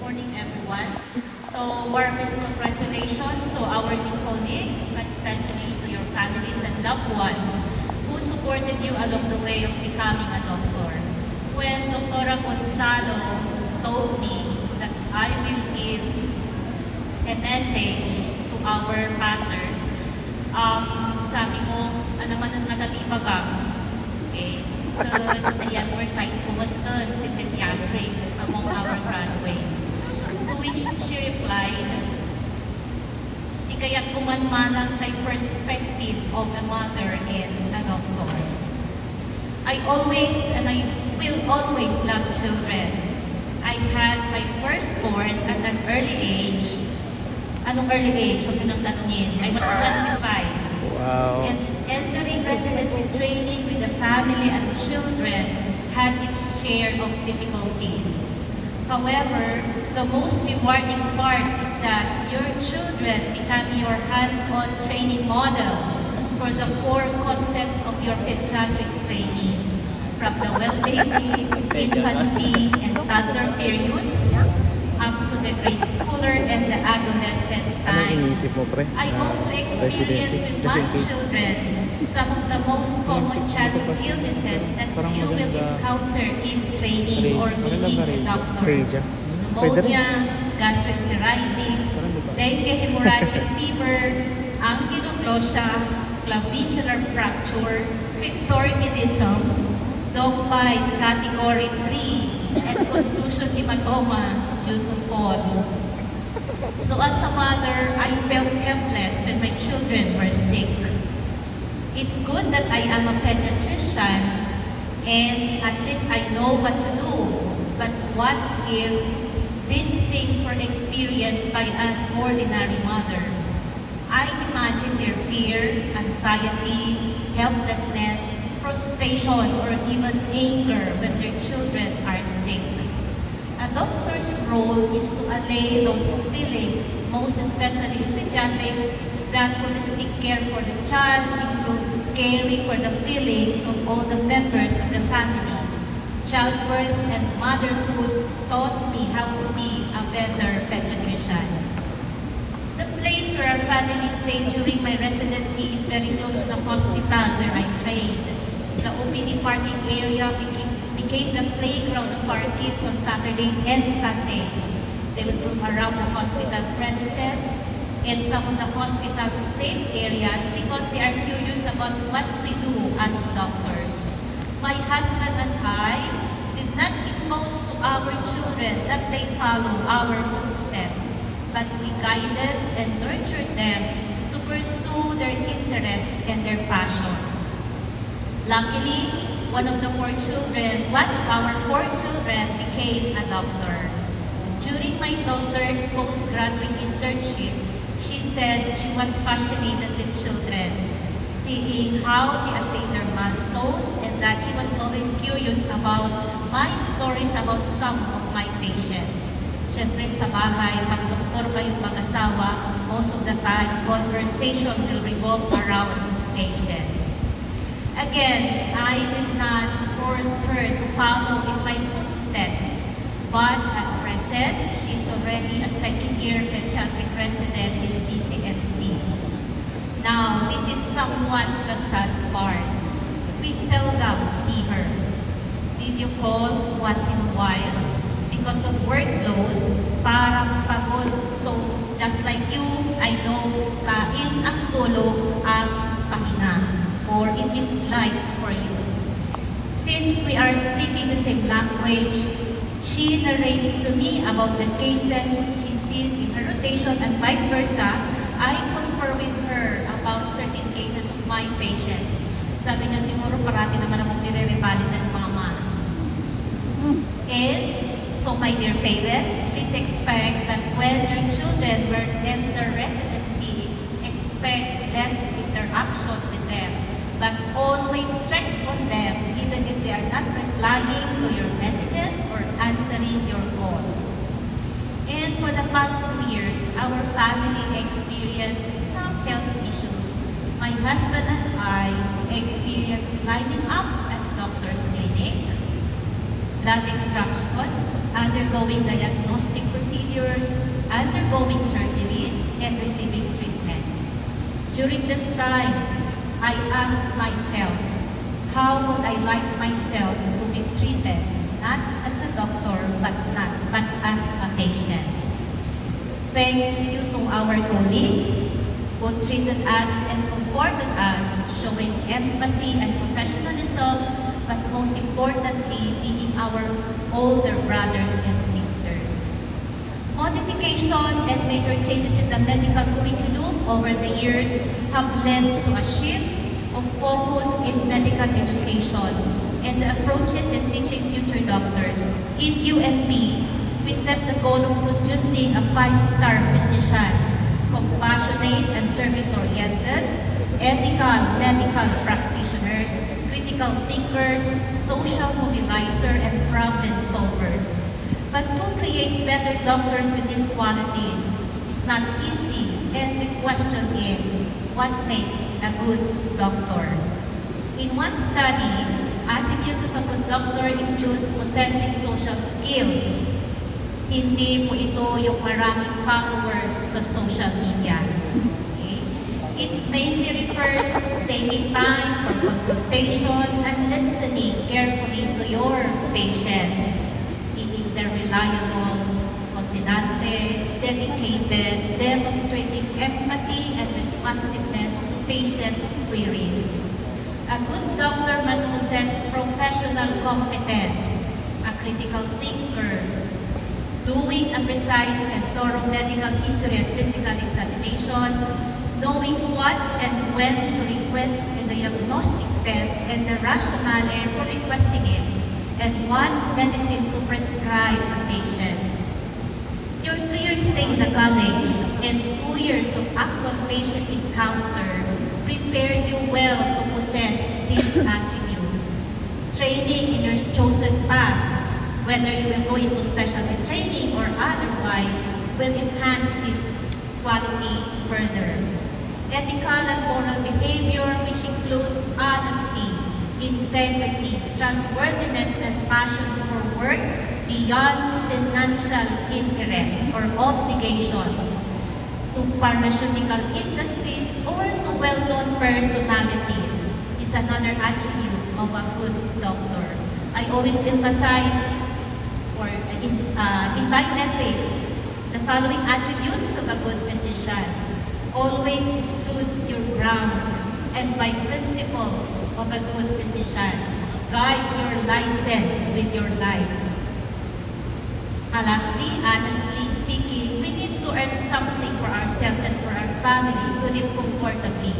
morning, everyone. So, warmest congratulations to our new colleagues, but especially to your families and loved ones who supported you along the way of becoming a doctor. When Dr. Gonzalo told me that I will give a message to our pastors, sabi ko, ano man ang natatiba ka? Okay. The advertise ko the pediatrics among our graduates. To which she replied, di kaya't kumanmanang kay perspective of a mother and a doctor. I always and I will always love children. I had my firstborn at an early age. Anong early age? Huwag nang tanungin. I was 25. Wow. And entering residency training with the family and children had its share of difficulties. However, the most rewarding part is that your children become your hands-on training model for the core concepts of your pediatric training, from the well-baby, infancy, and toddler periods, up to the grade schooler and the adolescent Ano time. iniisip mo, pre? I also experienced with my children some of the most common childhood illnesses that you will encounter in training or being a doctor. Pneumonia, gastroenteritis, dengue hemorrhagic fever, ankylosing, clavicular fracture, cryptorchidism, dog bite category 3, and contusion hematoma due to fall. So as a mother, I felt helpless when my children were sick. It's good that I am a pediatrician and at least I know what to do. But what if these things were experienced by an ordinary mother? I imagine their fear, anxiety, helplessness, frustration, or even anger when their children are sick. A doctor's role is to allay those feelings, most especially in pediatrics, that holistic care for the child includes caring for the feelings of all the members of the family. Childbirth and motherhood taught me how to be a better pediatrician. The place where our family stayed during my residency is very close to the hospital where I trained. The OPD parking area became the playground of our kids on Saturdays and Sundays. They would roam around the hospital premises and some of the hospital's safe areas because they are curious about what we do as doctors. My husband and I did not impose to our children that they follow our footsteps, but we guided and nurtured them to pursue their interest and their passion. Luckily, one of our 4 children became a doctor. During my daughter's postgraduate internship, she said she was fascinated with children, seeing how they attain their milestones, and that she was always curious about my stories about some of my patients. Siyempre sa bahay, pag doktor kayong mag-asawa, most of the time, conversation will revolve around patients. Again, I did not force her to follow in my footsteps, but at present, she's already a second-year pediatric resident in PCMC. Now, this is somewhat the sad part. We seldom see her. Video call once in a while. Because of workload, parang pagod. So, just like you, I know kain ang tulog ang pahinga. Or it is life for you. Since we are speaking the same language, she narrates to me about the cases she sees in her rotation and vice versa. I confer with her about certain cases of my patients. Sabi niya siguro parati naman akong nire-revalid ng mama. And so my dear parents, please expect that when your children will enter residency, expect less interaction with them. But always check on them even if they are not replying to your messages or answering your calls. And for the past 2 years, our family experienced some health issues. My husband and I experienced lining up at doctor's clinic, blood extractions, undergoing diagnostic procedures, procedures, undergoing surgeries, and receiving treatments. During this time, I asked myself, how would I like myself to be treated, not as a doctor, but as a patient? Thank you to our colleagues who treated us and comforted us, showing empathy and professionalism, but most importantly, being our older brothers and sisters. Modification and major changes in the medical curriculum over the years have led to a shift of focus in medical education and the approaches in teaching future doctors. In UNP, we set the goal of producing a 5-star physician, compassionate and service-oriented, ethical medical practitioners, critical thinkers, social mobilizer, and problem solvers. But to create better doctors with these qualities is not easy, and the question is, what makes a good doctor? In one study, attributes of a good doctor includes possessing social skills. Hindi po ito yung maraming followers sa social media. Okay? It mainly refers to taking time for consultation and listening carefully to your patients. Being the reliable, confidante, dedicated, demonstrating empathy and responsiveness to patients' queries. A good doctor must possess professional competence, a critical thinker, doing a precise and thorough medical history and physical examination, knowing what and when to request a diagnostic test and the rationale for requesting it, and what medicine to prescribe a patient. Your 3-year stay in the college and 2 years of actual patient encounter prepared you well to possess these attributes. Training in your chosen path, whether you will go into specialty training or otherwise, will enhance this quality further. Ethical and moral behavior, which includes honesty, integrity, trustworthiness, and passion for work beyond financial interest or obligations to pharmaceutical industries or to well-known personalities is another attribute of a good doctor. I always emphasize in bioethics the following attributes of a good physician. Always stood your ground, and by principles of a good physician, guide your license with your life. Lastly, honestly speaking, we need to earn something for ourselves and for our family to live comfortably.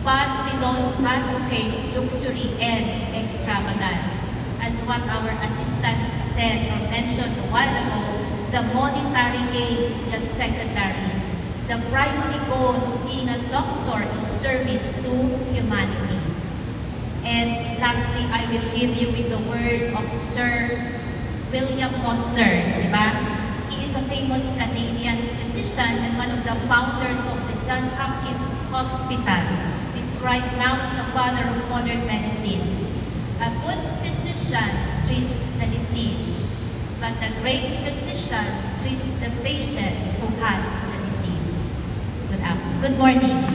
But we don't advocate luxury and extravagance. As what our assistant said or mentioned a while ago, the monetary gain is just secondary. The primary goal of being a doctor is service to humanity. And lastly, I will leave you with the word of Sir William Osler, di ba? He is a famous Canadian physician and one of the founders of the Johns Hopkins Hospital, described now as the father of modern medicine. A good physician treats the disease, but a great physician treats the patients who has the disease. Good morning.